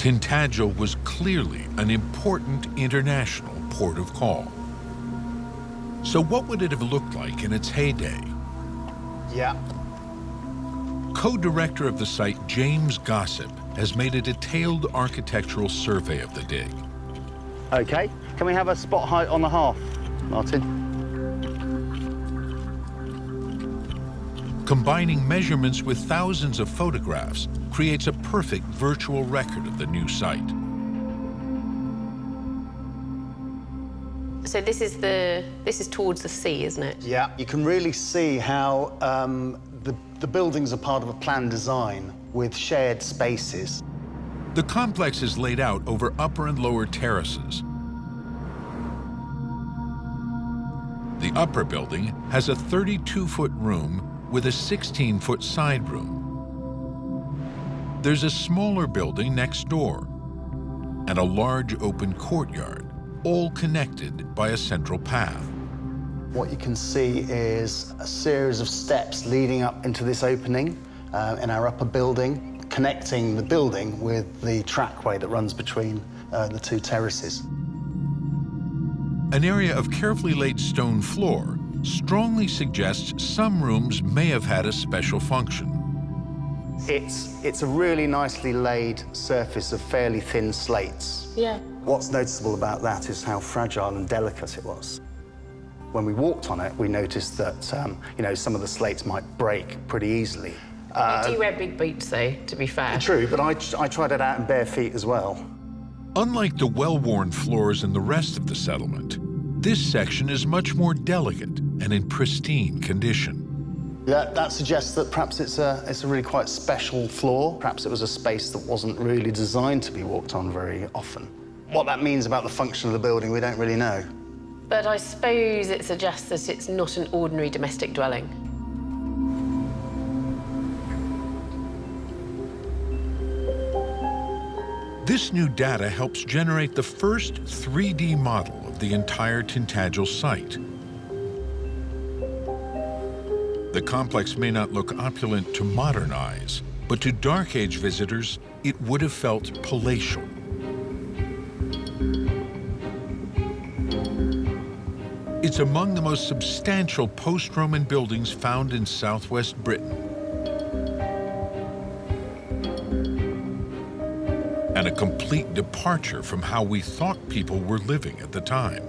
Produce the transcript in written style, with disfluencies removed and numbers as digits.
Tintagel was clearly an important international port of call. So what would it have looked like in its heyday? Yeah. Co-director of the site, James Gossip, has made a detailed architectural survey of the dig. Okay, can we have a spot height on the half, Martin? Combining measurements with thousands of photographs creates a perfect virtual record of the new site. So this is towards the sea, isn't it? Yeah, you can really see how the buildings are part of a planned design with shared spaces. The complex is laid out over upper and lower terraces. The upper building has a 32-foot room with a 16-foot side room. There's a smaller building next door and a large open courtyard, all connected by a central path. What you can see is a series of steps leading up into this opening in our upper building, connecting the building with the trackway that runs between the two terraces. An area of carefully laid stone floor strongly suggests some rooms may have had a special function. It's a really nicely laid surface of fairly thin slates. Yeah. What's noticeable about that is how fragile and delicate it was. When we walked on it, we noticed that you know, some of the slates might break pretty easily. You do wear big boots, though, to be fair. True, but I tried it out in bare feet as well. Unlike the well-worn floors in the rest of the settlement, this section is much more delicate and in pristine condition. That suggests that perhaps it's a really quite special floor. Perhaps it was a space that wasn't really designed to be walked on very often. What that means about the function of the building, we don't really know. But I suppose it suggests that it's not an ordinary domestic dwelling. This new data helps generate the first 3D model of the entire Tintagel site. The complex may not look opulent to modern eyes, but to Dark Age visitors, it would have felt palatial. It's among the most substantial post-Roman buildings found in southwest Britain. And a complete departure from how we thought people were living at the time.